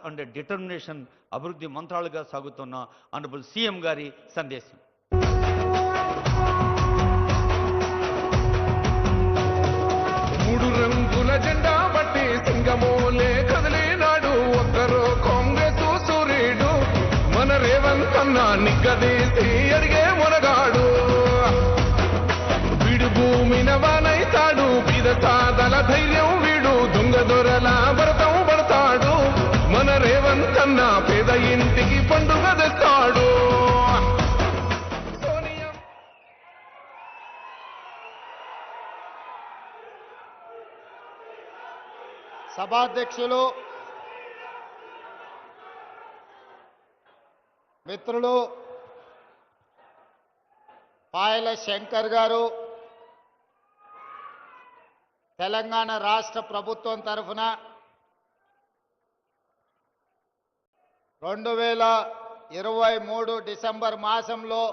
And determination అభివృద్ధి మంత్రాలుగా సాగుతున్న honourable CM గారి సందేశం. మూడు రంగుల జెండా బట్టి సింగమోలే కదిలినాడు ఒక్కరు కాంగ్రెస్ సూర్యుడు మన రేవంత్ అన్న నిగ్గదీసి అడిగే మునగాడు వీడు భూమిన వానైతాడు బీద సాదల ధైర్యం వీడు దొంగ దొరల భరతం పడతాడు మన రేవంత్ అన్న పేద ఇంటికి పండుగ తెస్తాడు. సభాధ్యక్షులు మిత్రులు పాయల శంకర్ గారు, తెలంగాణ రాష్ట్ర ప్రభుత్వం తరఫున 2023 డిసెంబర్ మాసంలో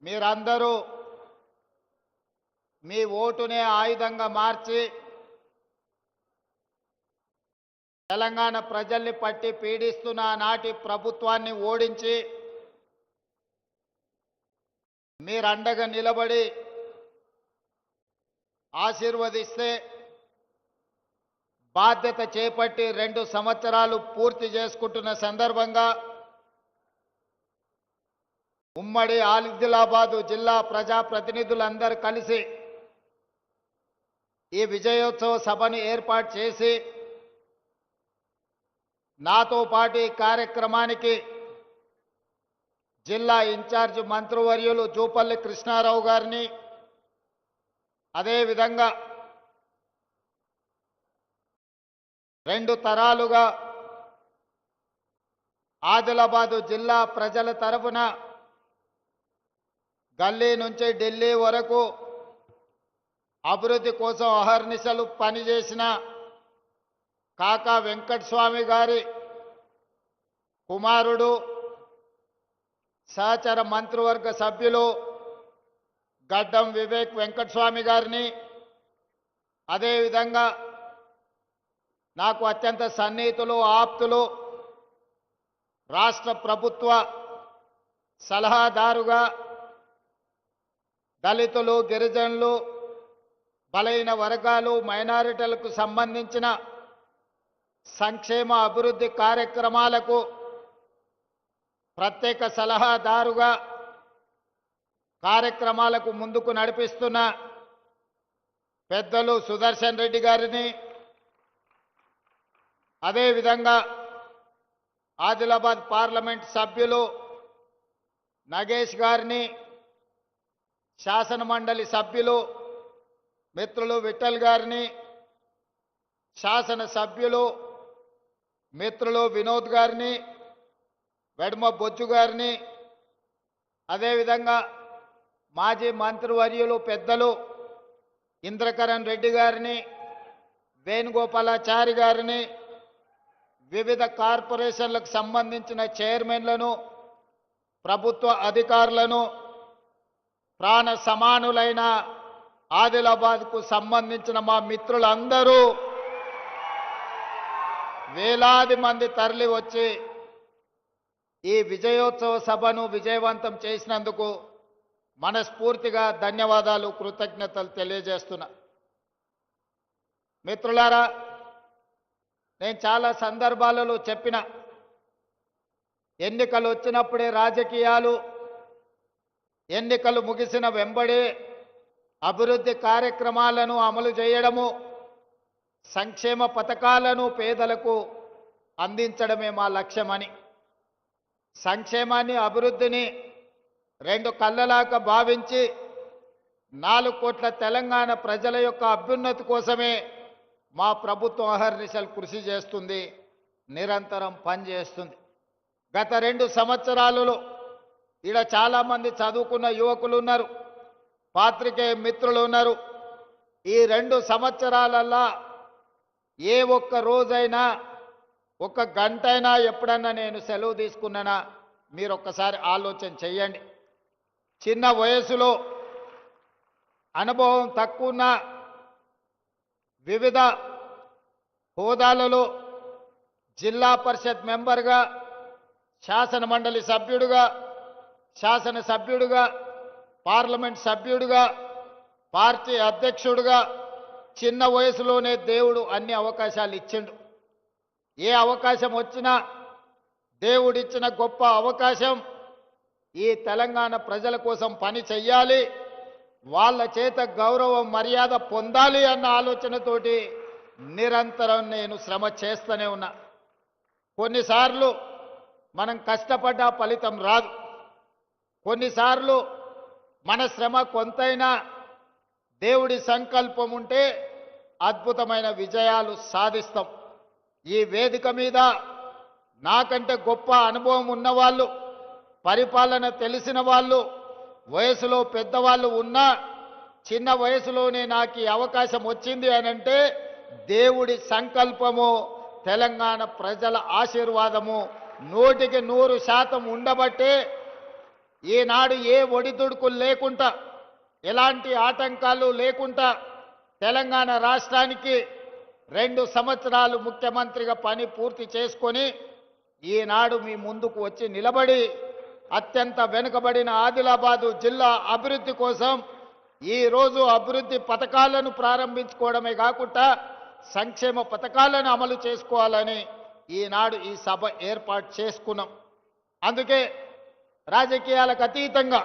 మీరందరూ మీ ఓటునే ఆయుధంగా మార్చి తెలంగాణ ప్రజల్ని పట్టి పీడిస్తున్న నాటి ప్రభుత్వాన్ని ఓడించి మీరండగా నిలబడి ఆశీర్వదిస్తే బాధ్యత చేపట్టి 2 సంవత్సరాలు పూర్తి చేసుకుంటున్న సందర్భంగా ఉమ్మడి ఆదిలాబాదు జిల్లా ప్రజాప్రతినిధులందరూ కలిసి ఈ విజయోత్సవ సభను ఏర్పాటు చేసి నాతో పాటు ఈ కార్యక్రమానికి జిల్లా ఇన్ఛార్జ్ మంత్రివర్యులు జూపల్లి కృష్ణారావు గారిని, అదేవిధంగా 2 తరాలుగా ఆదిలాబాదు జిల్లా ప్రజల తరఫున గల్లీ నుంచి ఢిల్లీ వరకు అభివృద్ధి కోసం అహర్నిశలు పనిచేసిన కాకా వెంకటస్వామి గారి కుమారుడు, సహచర మంత్రివర్గ సభ్యులు గడ్డం వివేక్ వెంకటస్వామి గారిని, అదేవిధంగా నాకు అత్యంత సన్నిహితులు, ఆప్తులు, రాష్ట్ర ప్రభుత్వ సలహాదారుగా దళితులు, గిరిజనులు, బలైన వర్గాలు, మైనారిటీలకు సంబంధించిన సంక్షేమ అభివృద్ధి కార్యక్రమాలకు ప్రత్యేక సలహాదారుగా కార్యక్రమాలకు ముందుకు నడిపిస్తున్న పెద్దలు సుదర్శన్ రెడ్డి గారిని, అదేవిధంగా ఆదిలాబాద్ పార్లమెంట్ సభ్యులు నగేష్ గారిని, శాసన మండలి సభ్యులు మిత్రులు విఠల్ గారిని, శాసన సభ్యులు మిత్రులు వినోద్ గారిని, వెడమ బొజ్జు గారిని, అదేవిధంగా మాజీ మంత్రివర్యులు పెద్దలు ఇంద్రకరణ్ రెడ్డి గారిని, వేణుగోపాలాచారి గారిని, వివిధ కార్పొరేషన్లకు సంబంధించిన చైర్మన్లను, ప్రభుత్వ అధికారులను, ప్రాణ సమానులైన ఆదిలాబాద్కు సంబంధించిన మా మిత్రులందరూ వేలాది మంది తరలి వచ్చి ఈ విజయోత్సవ సభను విజయవంతం చేసినందుకు మనస్ఫూర్తిగా ధన్యవాదాలు, కృతజ్ఞతలు తెలియజేస్తున్నా. మిత్రులారా, నేను చాలా సందర్భాలలో చెప్పిన ఎన్నికలు వచ్చినప్పుడే రాజకీయాలు, ఎన్నికలు ముగిసిన వెంబడే అభివృద్ధి కార్యక్రమాలను అమలు చేయడము, సంక్షేమ పథకాలను పేదలకు అందించడమే మా లక్ష్యమని, సంక్షేమాన్ని అభివృద్ధిని 2 కళ్ళలాగా భావించి 4 కోట్ల తెలంగాణ ప్రజల యొక్క అభ్యున్నతి కోసమే మా ప్రభుత్వం అహర్నిశలు కృషి చేస్తుంది, నిరంతరం పనిచేస్తుంది. గత 2 సంవత్సరాలలో ఇక్కడ చాలామంది చదువుకున్న యువకులు ఉన్నారు, పాత్రికేయ మిత్రులు ఉన్నారు. ఈ 2 సంవత్సరాలల్లా ఏ ఒక్క రోజైనా, ఒక్క గంటైనా ఎప్పుడన్నా నేను సెలవు తీసుకున్నానా మీరు ఒక్కసారి ఆలోచన చెయ్యండి. చిన్న వయసులో అనుభవం తక్కువ, వివిధ హోదాలలో జిల్లా పరిషత్ మెంబర్గా, శాసన మండలి సభ్యుడిగా, శాసనసభ్యుడిగా, పార్లమెంట్ సభ్యుడిగా, పార్టీ అధ్యక్షుడిగా చిన్న వయసులోనే దేవుడు అన్ని అవకాశాలు ఇచ్చిండు. ఏ అవకాశం వచ్చినా దేవుడిచ్చిన గొప్ప అవకాశం ఈ తెలంగాణ ప్రజల కోసం పని చెయ్యాలి, వాళ్ళ చేత గౌరవం మర్యాద పొందాలి అన్న ఆలోచనతోటి నిరంతరం నేను శ్రమ చేస్తూనే ఉన్నా. కొన్నిసార్లు మనం కష్టపడ్డ ఫలితం రాదు, కొన్నిసార్లు మన శ్రమ కొంతైనా దేవుడి సంకల్పం ఉంటే అద్భుతమైన విజయాలు సాధిస్తాం. ఈ వేదిక మీద నాకంటే గొప్ప అనుభవం ఉన్నవాళ్ళు, పరిపాలన తెలిసిన వాళ్ళు, వయసులో పెద్దవాళ్ళు ఉన్నా చిన్న వయసులోనే నాకు ఈ అవకాశం వచ్చింది అనంటే దేవుడి సంకల్పము, తెలంగాణ ప్రజల ఆశీర్వాదము 100% ఉండబట్టే ఈనాడు ఏ ఒడిదుడుకులు లేకుండా, ఎలాంటి ఆటంకాలు లేకుండా తెలంగాణ రాష్ట్రానికి 2 సంవత్సరాలు ముఖ్యమంత్రిగా పని పూర్తి చేసుకొని ఈనాడు మీ ముందుకు వచ్చి నిలబడి అత్యంత వెనుకబడిన ఆదిలాబాదు జిల్లా అభివృద్ధి కోసం ఈరోజు అభివృద్ధి పథకాలను ప్రారంభించుకోవడమే కాకుండా సంక్షేమ పథకాలను అమలు చేసుకోవాలని ఈనాడు ఈ సభ ఏర్పాటు చేసుకున్నాం. అందుకే రాజకీయాలకు అతీతంగా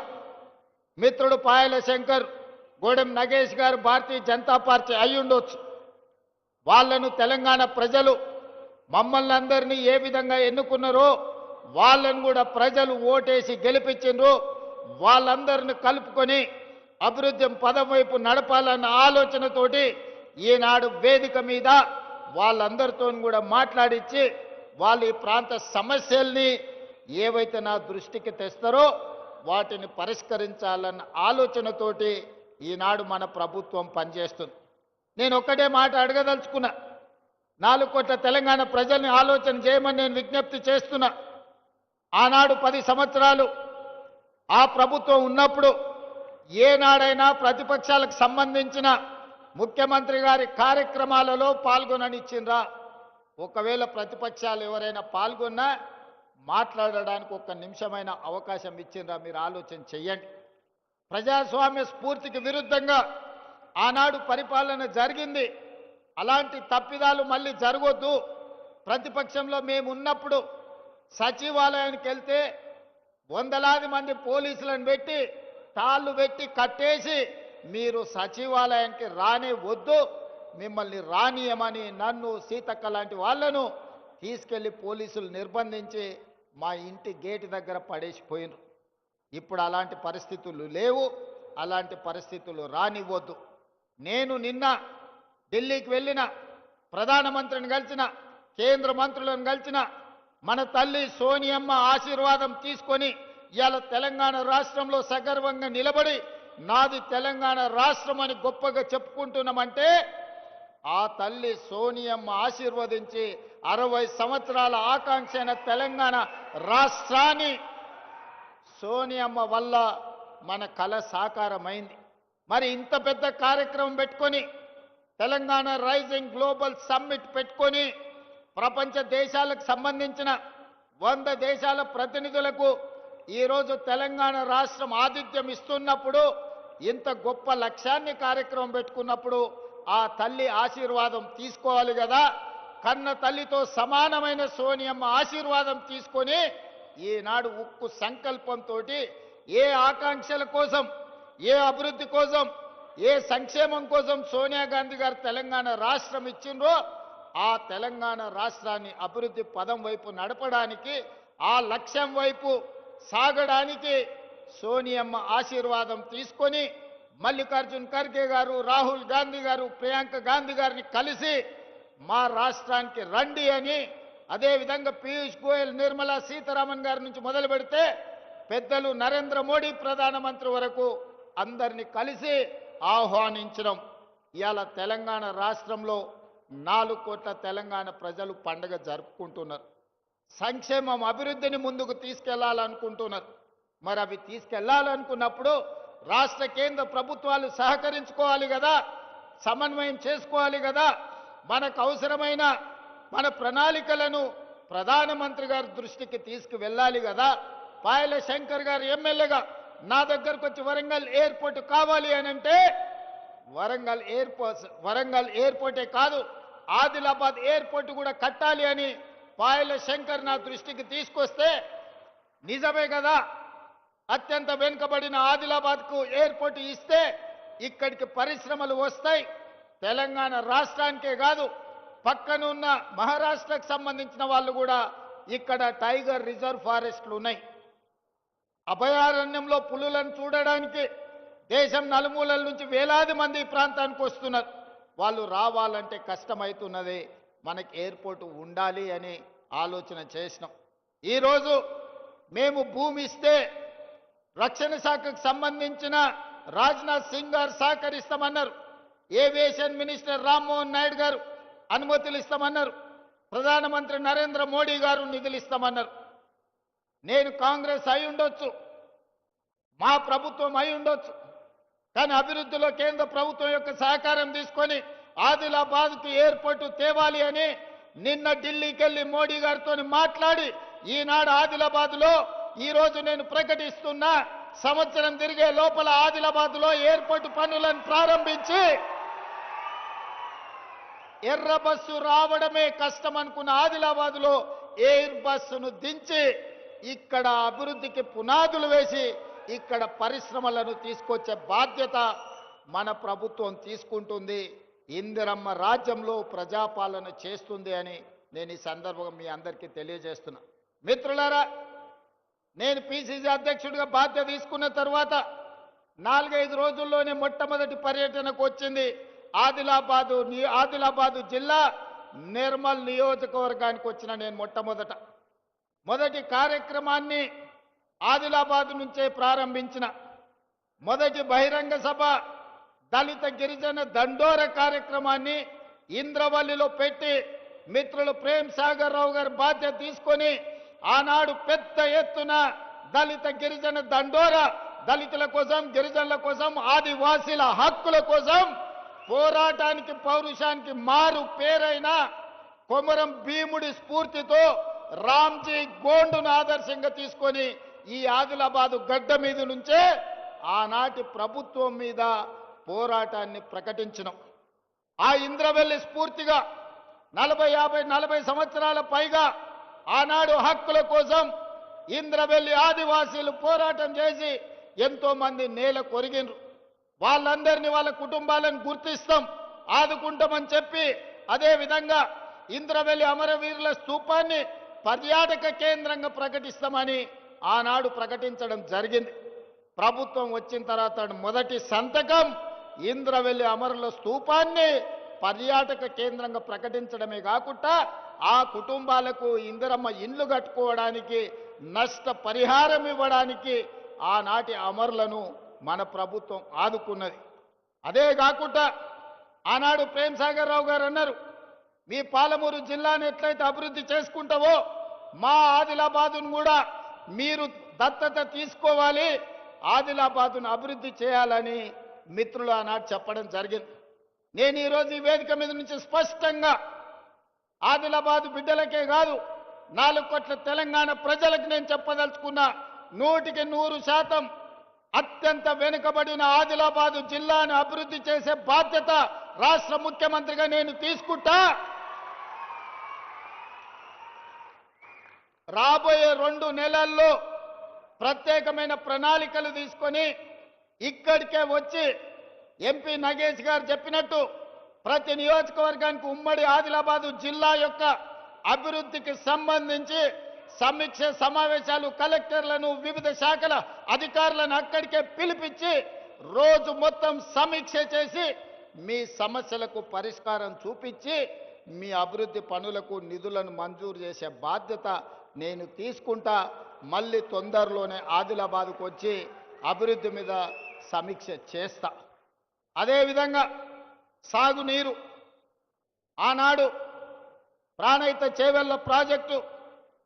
మిత్రుడు పాయల శంకర్, గోడెం నగేష్ గారు భారతీయ జనతా పార్టీ అయి ఉండొచ్చు. వాళ్ళను తెలంగాణ ప్రజలు మమ్మల్ని అందరినీ ఏ విధంగా ఎన్నుకున్నారో వాళ్ళను కూడా ప్రజలు ఓటేసి గెలిపించిండ్రు. వాళ్ళందరిని కలుపుకొని అభివృద్ధి పదం వైపు నడపాలన్న ఆలోచనతోటి ఈనాడు వేదిక మీద వాళ్ళందరితో కూడా మాట్లాడించి వాళ్ళ ఈ ప్రాంత సమస్యల్ని ఏవైతే నా దృష్టికి తెస్తారో వాటిని పరిష్కరించాలన్న ఆలోచనతోటి ఈనాడు మన ప్రభుత్వం పనిచేస్తుంది. నేను ఒక్కటే మాట అడగదలుచుకున్నా, 4 కోట్ల తెలంగాణ ప్రజల్ని ఆలోచన చేయమని నేను విజ్ఞప్తి చేస్తున్నా. ఆనాడు 10 సంవత్సరాలు ఆ ప్రభుత్వం ఉన్నప్పుడు ఏనాడైనా ప్రతిపక్షాలకు సంబంధించిన ముఖ్యమంత్రి గారి కార్యక్రమాలలో పాల్గొననిచ్చిండ్రా? ఒకవేళ ప్రతిపక్షాలు ఎవరైనా పాల్గొన్నా మాట్లాడడానికి 1 నిమిషమైన అవకాశం ఇచ్చిండ్రా? మీరు ఆలోచన చెయ్యండి. ప్రజాస్వామ్య స్ఫూర్తికి విరుద్ధంగా ఆనాడు పరిపాలన జరిగింది. అలాంటి తప్పిదాలు మళ్ళీ జరగొద్దు. ప్రతిపక్షంలో మేము ఉన్నప్పుడు సచివాలయానికి వెళ్తే వందలాది మంది పోలీసులను పెట్టి తాళ్ళు పెట్టి కట్టేసి మీరు సచివాలయానికి రానే వద్దు, మిమ్మల్ని రానియమని నన్ను, సీతక్క లాంటి వాళ్ళను తీసుకెళ్లి పోలీసులు నిర్బంధించి మా ఇంటి గేటు దగ్గర పడేసిపోయినారు. ఇప్పుడు అలాంటి పరిస్థితులు లేవు, అలాంటి పరిస్థితులు రానివ్వద్దు. నేను నిన్న ఢిల్లీకి వెళ్ళిన, ప్రధానమంత్రిని కలిసిన, కేంద్ర మంత్రులను కలిసిన, మన తల్లి సోనియమ్మ ఆశీర్వాదం తీసుకొని ఇవాళ తెలంగాణ రాష్ట్రంలో సగర్వంగా నిలబడి నాది తెలంగాణ రాష్ట్రం అని గొప్పగా చెప్పుకుంటున్నామంటే ఆ తల్లి సోనియమ్మ ఆశీర్వదించి 60 సంవత్సరాల ఆకాంక్ష అయిన తెలంగాణ రాష్ట్రాన్ని సోనియమ్మ వల్ల మన కల సాకారమైంది. మరి ఇంత పెద్ద కార్యక్రమం పెట్టుకొని తెలంగాణ రైజింగ్ గ్లోబల్ సమ్మిట్ పెట్టుకొని ప్రపంచ దేశాలకు సంబంధించిన 100 దేశాల ప్రతినిధులకు ఈరోజు తెలంగాణ రాష్ట్రం ఆతిథ్యం ఇస్తున్నప్పుడు, ఇంత గొప్ప లక్ష్యాన్ని కార్యక్రమం పెట్టుకున్నప్పుడు ఆ తల్లి ఆశీర్వాదం తీసుకోవాలి కదా. కన్న తల్లితో సమానమైన సోనియమ్మ ఆశీర్వాదం తీసుకొని ఈనాడు ఉక్కు సంకల్పంతో ఏ ఆకాంక్షల కోసం, ఏ అభివృద్ధి కోసం, ఏ సంక్షేమం కోసం సోనియా గాంధీ గారు తెలంగాణ రాష్ట్రం ఇచ్చిండ్రో ఆ తెలంగాణ రాష్ట్రాన్ని అభివృద్ధి పదం వైపు నడపడానికి, ఆ లక్ష్యం వైపు సాగడానికి సోనియమ్మ ఆశీర్వాదం తీసుకొని మల్లికార్జున్ ఖర్గే గారు, రాహుల్ గాంధీ గారు, ప్రియాంక గాంధీ గారిని కలిసి మా రాష్ట్రానికి రండి అని, అదేవిధంగా పీయూష్ గోయల్, నిర్మలా సీతారామన్ గారి నుంచి మొదలు పెడితే పెద్దలు నరేంద్ర మోడీ ప్రధానమంత్రి వరకు అందరినీ కలిసి ఆహ్వానించడం. ఇవాళ తెలంగాణ రాష్ట్రంలో 4 కోట్ల తెలంగాణ ప్రజలు పండుగ జరుపుకుంటున్నారు. సంక్షేమం, అభివృద్ధిని ముందుకు తీసుకెళ్లాలనుకుంటున్నారు. మరి అవి తీసుకెళ్లాలనుకున్నప్పుడు రాష్ట్ర కేంద్ర ప్రభుత్వాలు సహకరించుకోవాలి కదా, సమన్వయం చేసుకోవాలి కదా. మనకు అవసరమైన మన ప్రణాళికలను ప్రధానమంత్రి గారి దృష్టికి తీసుకువెళ్ళాలి కదా. పాయల శంకర్ గారు ఎమ్మెల్యేగా నా దగ్గరకు వచ్చి వరంగల్ ఎయిర్పోర్ట్ కావాలి అని అంటే వరంగల్ ఎయిర్పోర్టే కాదు, ఆదిలాబాద్ ఎయిర్పోర్ట్ కూడా కట్టాలి అని పాయల శంకర్ నా దృష్టికి తీసుకొస్తే నిజమే కదా, అత్యంత వెనుకబడిన ఆదిలాబాద్కు ఎయిర్పోర్ట్ ఇస్తే ఇక్కడికి పరిశ్రమలు వస్తాయి. తెలంగాణ రాష్ట్రానికే కాదు, పక్కనున్న మహారాష్ట్రకు సంబంధించిన వాళ్ళు కూడా ఇక్కడ టైగర్ రిజర్వ్ ఫారెస్ట్లు ఉన్నాయి. అభయారణ్యంలో పులులను చూడడానికి దేశం నలుమూలల నుంచి వేలాది మంది ఈ ప్రాంతానికి వస్తున్నారు. వాళ్ళు రావాలంటే కష్టమవుతున్నది. మనకి ఎయిర్పోర్ట్ ఉండాలి అని ఆలోచన చేసినాం. ఈరోజు మేము భూమి ఇస్తే రక్షణ శాఖకు సంబంధించిన రాజ్నాథ్ సింగ్ గారు సహకరిస్తామన్నారు. ఏవియేషన్ మినిస్టర్ రామ్మోహన్ నాయుడు గారు అనుమతులు ఇస్తామన్నారు. ప్రధానమంత్రి నరేంద్ర మోడీ గారు నిధులు ఇస్తామన్నారు. నేను కాంగ్రెస్ అయి ఉండొచ్చు, మా ప్రభుత్వం అయి ఉండొచ్చు, కానీ అభివృద్ధిలో కేంద్ర ప్రభుత్వం యొక్క సహకారం తీసుకొని ఆదిలాబాద్కు ఎయిర్పోర్టు తేవాలి అని నిన్న ఢిల్లీకి వెళ్ళి మోడీ గారితో మాట్లాడి ఈనాడు ఆదిలాబాద్లో ఈరోజు నేను ప్రకటిస్తున్నా, సంవత్సరం తిరిగే లోపల ఆదిలాబాద్లో ఎయిర్పోర్టు పనులను ప్రారంభించి ఎర్ర బస్సు రావడమే కష్టం అనుకున్న ఆదిలాబాద్లో ఎయిర్ బస్సును దించి ఇక్కడ అభివృద్ధికి పునాదులు వేసి ఇక్కడ పరిశ్రమలను తీసుకొచ్చే బాధ్యత మన ప్రభుత్వం తీసుకుంటుంది. ఇందిరమ్మ రాజ్యంలో ప్రజాపాలన చేస్తుంది అని నేను ఈ సందర్భంగా మీ అందరికీ తెలియజేస్తున్నా. మిత్రులారా, నేను పిసిసి అధ్యక్షుడిగా బాధ్యత తీసుకున్న తర్వాత 4-5 రోజుల్లోనే మొట్టమొదటి పర్యటనకు వచ్చింది ఆదిలాబాదు జిల్లా నిర్మల్ నియోజకవర్గానికి వచ్చిన నేను మొదటి కార్యక్రమాన్ని ఆదిలాబాద్ నుంచే ప్రారంభించిన. మొదటి బహిరంగ సభ దళిత గిరిజన దండోర కార్యక్రమాన్ని ఇంద్రవల్లిలో పెట్టి మిత్రులు ప్రేమ్ సాగర్ రావు గారు బాధ్యత తీసుకొని ఆనాడు పెద్ద ఎత్తున దళిత గిరిజన దండోర, దళితుల కోసం, గిరిజనుల కోసం, ఆదివాసీల హక్కుల కోసం పోరాటానికి పౌరుషానికి మారు పేరైన కొమరం భీముడి స్ఫూర్తితో రామ్జీ గోండును ఆదర్శంగా తీసుకొని ఈ ఆదిలాబాదు గడ్డ మీద నుంచే ఆనాటి ప్రభుత్వం మీద పోరాటాన్ని ప్రకటించినాం. ఆ ఇంద్రవెల్లి స్ఫూర్తిగా 40 సంవత్సరాల పైగా ఆనాడు హక్కుల కోసం ఇంద్రవెల్లి ఆదివాసీలు పోరాటం చేసి ఎంతో మంది నేల కొరిగినరు. వాళ్ళందరినీ వాళ్ళ కుటుంబాలను గుర్తిస్తాం, ఆదుకుంటామని చెప్పి అదే విధంగా ఇంద్రవెల్లి అమరవీరుల స్తూపాన్ని పర్యాటక కేంద్రంగా ప్రకటిస్తామని ఆనాడు ప్రకటించడం జరిగింది. ప్రభుత్వం వచ్చిన తర్వాత మొదటి సంతకం ఇంద్రవెల్లి అమరుల స్తూపాన్ని పర్యాటక కేంద్రంగా ప్రకటించడమే కాకుండా ఆ కుటుంబాలకు ఇందిరమ్మ ఇండ్లు కట్టుకోవడానికి నష్ట పరిహారం ఇవ్వడానికి ఆనాటి అమరులను మన ప్రభుత్వం ఆదుకున్నది. అదే కాకుండా ఆనాడు ప్రేమ్ సాగర్ రావు గారు అన్నారు, మీ పాలమూరు జిల్లాను ఎట్లయితే అభివృద్ధి చేసుకుంటావో మా ఆదిలాబాదును కూడా మీరు దత్తత తీసుకోవాలి, ఆదిలాబాదును అభివృద్ధి చేయాలని మిత్రులు ఆనాడు చెప్పడం జరిగింది. నేను ఈరోజు ఈ వేదిక మీద నుంచి స్పష్టంగా ఆదిలాబాదు బిడ్డలకే కాదు 4 కోట్ల తెలంగాణ ప్రజలకు నేను చెప్పదలుచుకున్నా, 100% అత్యంత వెనుకబడిన ఆదిలాబాదు జిల్లాను అభివృద్ధి చేసే బాధ్యత రాష్ట్ర ముఖ్యమంత్రిగా నేను తీసుకుంటా. రాబోయే 2 నెలల్లో ప్రత్యేకమైన ప్రణాళికలు తీసుకొని ఇక్కడికే వచ్చి ఎంపీ నగేష్ గారు చెప్పినట్టు ప్రతి నియోజకవర్గానికి ఉమ్మడి ఆదిలాబాదు జిల్లా యొక్క అభివృద్ధికి సంబంధించి సమీక్ష సమావేశాలు కలెక్టర్లను వివిధ శాఖల అధికారులను అక్కడికే పిలిపించి రోజు మొత్తం సమీక్ష చేసి మీ సమస్యలకు పరిష్కారం చూపించి మీ అభివృద్ధి పనులకు నిధులను మంజూరు చేసే బాధ్యత నేను తీసుకుంటా. మళ్ళీ తొందరలోనే ఆదిలాబాద్కు వచ్చి అభివృద్ధి మీద సమీక్ష చేస్తా. అదేవిధంగా సాగునీరు ఆనాడు ప్రాణహిత చేవెళ్ల ప్రాజెక్టు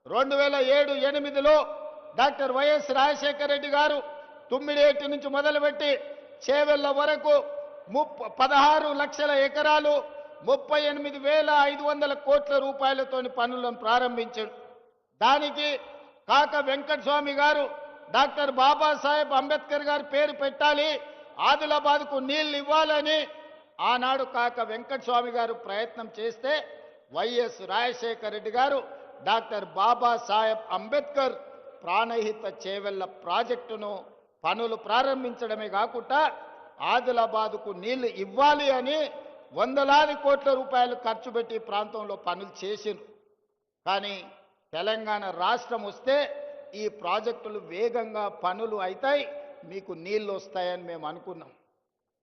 2007-8లో డాక్టర్ వైఎస్ రాజశేఖర రెడ్డి గారు తుమ్మిడేటి నుంచి మొదలుపెట్టి చేవెళ్ల వరకు 16 లక్షల ఎకరాలు 38,500 కోట్ల రూపాయలతోని పనులను ప్రారంభించాడు. దానికి కాక వెంకటస్వామి గారు డాక్టర్ బాబాసాహెబ్ అంబేద్కర్ గారి పేరు పెట్టాలి, ఆదిలాబాద్కు నీళ్లు ఇవ్వాలని ఆనాడు కాక వెంకటస్వామి గారు ప్రయత్నం చేస్తే వైఎస్ రాజశేఖర రెడ్డి గారు డాక్టర్ బాబాసాహెబ్ అంబేద్కర్ ప్రాణహిత చేవెళ్ల ప్రాజెక్టును పనులు ప్రారంభించడమే కాకుండా ఆదిలాబాద్కు నీళ్లు ఇవ్వాలి అని వందలాది కోట్ల రూపాయలు ఖర్చు పెట్టి ప్రాంతంలో పనులు చేసిండ్రు. కానీ తెలంగాణ రాష్ట్రం వస్తే ఈ ప్రాజెక్టులు వేగంగా పనులు అవుతాయి, మీకు నీళ్లు వస్తాయని మేము అనుకున్నాం.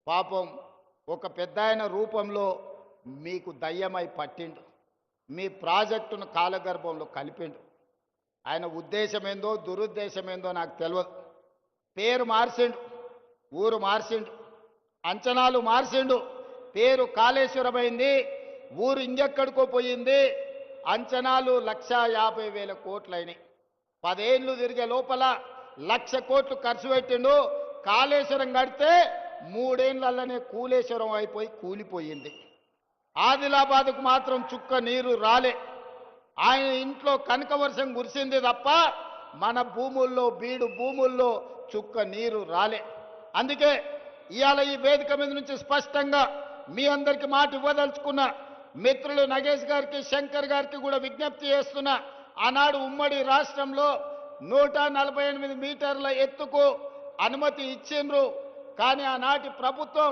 పాపం ఒక పెద్దాయన రూపంలో మీకు దయ్యమై పట్టిండు, మీ ప్రాజెక్టును కాలగర్భంలో కలిపిండు. ఆయన ఉద్దేశమేందో దురుద్దేశమేందో నాకు తెలియదు. పేరు మార్చిండు, ఊరు మార్చిండు, అంచనాలు మార్చిండు. పేరు కాళేశ్వరమైంది, ఊరు ఇంకెక్కడికో పోయింది. అంచనాలు 1,50,000 కోట్లయినాయి. 10 ఏళ్ళు తిరిగే లోపల 1,00,000 కోట్లు ఖర్చు పెట్టిండు. కాళేశ్వరం కడితే 3 ఏళ్లలోనే కూలేశ్వరం అయిపోయి కూలిపోయింది. ఆదిలాబాద్కు మాత్రం చుక్క నీరు రాలే. ఆయన ఇంట్లో కనక వర్షం కురిసింది తప్ప మన భూముల్లో బీడు భూముల్లో చుక్క నీరు రాలే. అందుకే ఇవాళ ఈ వేదిక మీద నుంచి స్పష్టంగా మీ అందరికి మాట ఇవ్వదలుచుకున్న మిత్రులు నగేష్ గారికి, శంకర్ గారికి కూడా విజ్ఞప్తి చేస్తున్నా. ఆనాడు ఉమ్మడి రాష్ట్రంలో 148 మీటర్ల ఎత్తుకు అనుమతి ఇచ్చిండ్రు. కానీ ఆనాటి ప్రభుత్వం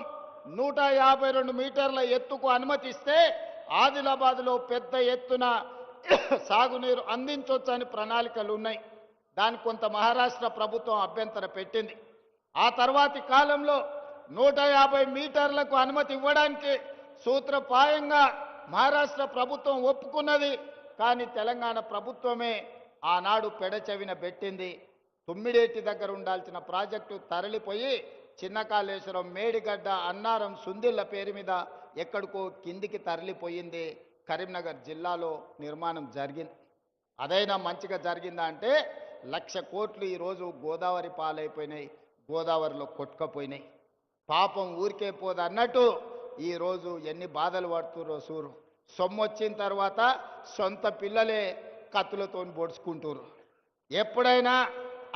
152 మీటర్ల ఎత్తుకు అనుమతిస్తే ఆదిలాబాద్లో పెద్ద ఎత్తున సాగునీరు అందించవచ్చని ప్రణాళికలు ఉన్నాయి. దానికి కొంత మహారాష్ట్ర ప్రభుత్వం అభ్యంతరం పెట్టింది. ఆ తర్వాతి కాలంలో 150 మీటర్లకు అనుమతి ఇవ్వడానికి సూత్రప్రాయంగా మహారాష్ట్ర ప్రభుత్వం ఒప్పుకున్నది. కానీ తెలంగాణ ప్రభుత్వమే ఆనాడు పెడచెవిన పెట్టింది. తుమ్మిడేటి దగ్గర ఉండాల్సిన ప్రాజెక్టు తరలిపోయి చిన్న కాళేశ్వరం, మేడిగడ్డ, అన్నారం, సుందిళ్ల పేరు మీద ఎక్కడికో కిందికి తరలిపోయింది. కరీంనగర్ జిల్లాలో నిర్మాణం జరిగింది. అదైనా మంచిగా జరిగిందా అంటే 1,00,000 కోట్లు ఈరోజు గోదావరి పాలైపోయినాయి, గోదావరిలో కొట్టుకపోయినాయి. పాపం ఊరికే పోదు అన్నట్టు ఈరోజు ఎన్ని బాధలు పడుతుర్రో సూరు. సొమ్ము వచ్చిన తర్వాత సొంత పిల్లలే కత్తులతో పొడుచుకుంటారు. ఎప్పుడైనా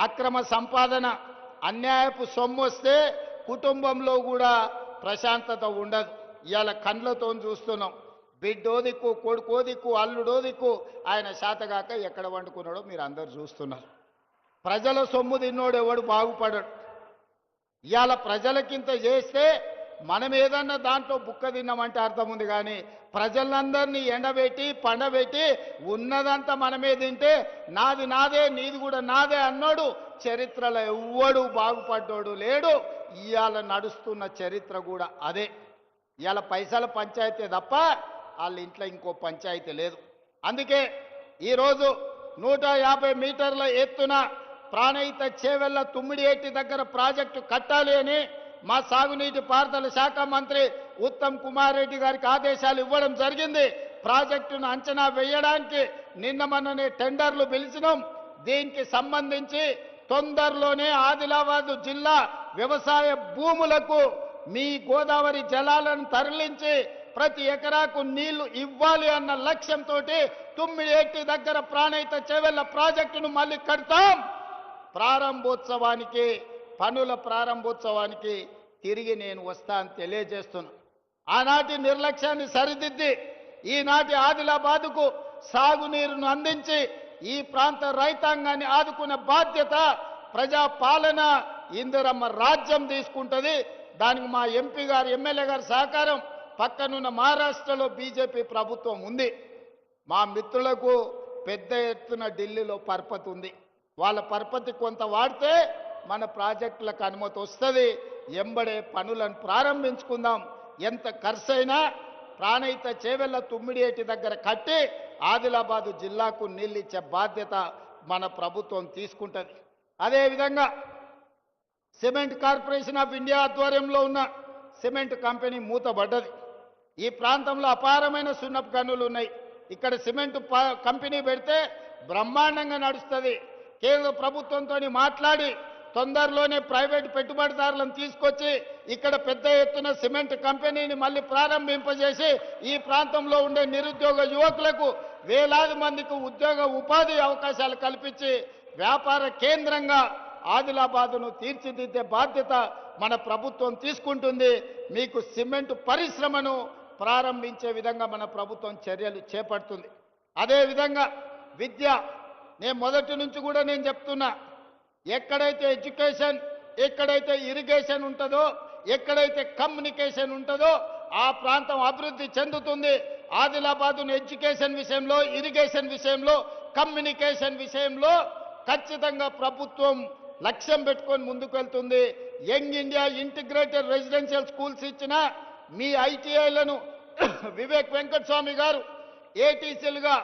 అక్రమ సంపాదన, అన్యాయపు సొమ్ము వస్తే కుటుంబంలో కూడా ప్రశాంతత ఉండదు. ఇవాళ కండ్లతో చూస్తున్నాం. బిడ్డో దిక్కు, కొడుకో దిక్కు, అల్లుడో దిక్కు, ఆయన శాతగాక ఎక్కడ వండుకున్నాడో మీరు అందరు చూస్తున్నారు. ప్రజల సొమ్ము తిన్నోడు ఎవడు బాగుపడడు. ఇవాళ ప్రజలకింత చేస్తే మనం ఏదన్నా దాంట్లో బుక్క తిన్నామంటే అర్థం ఉంది. కానీ ప్రజలందరినీ ఎండబెట్టి పండబెట్టి ఉన్నదంతా మనమే తింటే నాది నాదే, నీది కూడా నాదే అన్నాడు చరిత్రలో ఎవ్వడు బాగుపడ్డాడు లేడు. ఇవాళ నడుస్తున్న చరిత్ర కూడా అదే. ఇవాళ పైసల పంచాయతీ తప్ప వాళ్ళ ఇంట్లో ఇంకో పంచాయతీ లేదు. అందుకే ఈరోజు 150 మీటర్ల ఎత్తున ప్రాణహిత చేవెళ్ల తుమ్మిడిఏటి దగ్గర ప్రాజెక్టు కట్టాలి అని మా సాగునీటి పారుదల శాఖ మంత్రి ఉత్తమ్ కుమార్ రెడ్డి గారికి ఆదేశాలు ఇవ్వడం జరిగింది. ప్రాజెక్టును అంచనా వేయడానికి నిన్న మొన్ననే టెండర్లు పిలిచినాం. దీనికి సంబంధించి తొందరలోనే ఆదిలాబాద్ జిల్లా వ్యవసాయ భూములకు మీ గోదావరి జలాలను తరలించి ప్రతి ఎకరాకు నీళ్లు ఇవ్వాలి అన్న లక్ష్యంతో తుమ్మిడిఏటి దగ్గర ప్రాణహిత చేవెళ్ల ప్రాజెక్టును మళ్ళీ కడతాం. ప్రారంభోత్సవానికి, పనుల ప్రారంభోత్సవానికి తిరిగి నేను వస్తా అని తెలియజేస్తున్నా. ఆనాటి నిర్లక్ష్యాన్ని సరిదిద్ది ఈనాటి ఆదిలాబాదుకు సాగునీరును అందించి ఈ ప్రాంత రైతాంగాన్ని ఆదుకునే బాధ్యత ప్రజాపాలన ఇందిరమ్మ రాజ్యం తీసుకుంటుంది. దానికి మా ఎంపీ గారు, ఎమ్మెల్యే గారి సహకారం, పక్కనున్న మహారాష్ట్రలో బీజేపీ ప్రభుత్వం ఉంది. మా మిత్రులకు పెద్ద ఎత్తున ఢిల్లీలో పరపతి ఉంది. వాళ్ళ పరపతి కొంత వాడితే మన ప్రాజెక్టులకు అనుమతి వస్తుంది. ఎంబడే పనులను ప్రారంభించుకుందాం. ఎంత ఖర్చైనా ప్రాణహిత చేవెళ్ల తుమ్మిడిఏటి దగ్గర కట్టి ఆదిలాబాదు జిల్లాకు నీళ్ళు ఇచ్చే బాధ్యత మన ప్రభుత్వం తీసుకుంటుంది. అదేవిధంగా సిమెంట్ కార్పొరేషన్ ఆఫ్ ఇండియా ఆధ్వర్యంలో ఉన్న సిమెంట్ కంపెనీ మూతబడ్డది. ఈ ప్రాంతంలో అపారమైన సున్నపు గనులు ఉన్నాయి. ఇక్కడ సిమెంట్ కంపెనీ పెడితే బ్రహ్మాండంగా నడుస్తుంది. కేంద్ర ప్రభుత్వంతో మాట్లాడి తొందరలోనే ప్రైవేట్ పెట్టుబడిదారులను తీసుకొచ్చి ఇక్కడ పెద్ద ఎత్తున సిమెంట్ కంపెనీని మళ్ళీ ప్రారంభింపజేసి ఈ ప్రాంతంలో ఉండే నిరుద్యోగ యువకులకు వేలాది మందికి ఉద్యోగ ఉపాధి అవకాశాలు కల్పించి వ్యాపార కేంద్రంగా ఆదిలాబాదును తీర్చిదిద్దే బాధ్యత మన ప్రభుత్వం తీసుకుంటుంది. మీకు సిమెంట్ పరిశ్రమను ప్రారంభించే విధంగా మన ప్రభుత్వం చర్యలు చేపడుతుంది. అదేవిధంగా విద్య, నేను మొదటి నుంచి కూడా నేను చెప్తున్నా, ఎక్కడైతే ఎడ్యుకేషన్, ఎక్కడైతే ఇరిగేషన్ ఉంటుందో, ఎక్కడైతే కమ్యూనికేషన్ ఉంటుందో ఆ ప్రాంతం అభివృద్ధి చెందుతుంది. ఆదిలాబాదును ఎడ్యుకేషన్ విషయంలో, ఇరిగేషన్ విషయంలో, కమ్యూనికేషన్ విషయంలో ఖచ్చితంగా ప్రభుత్వం లక్ష్యం పెట్టుకొని ముందుకు వెళ్తుంది. Young India integrated residential schools ఇచ్చిన మీ ఐటీఐలను వివేక్ వెంకటస్వామి గారు ఏటీసీలుగా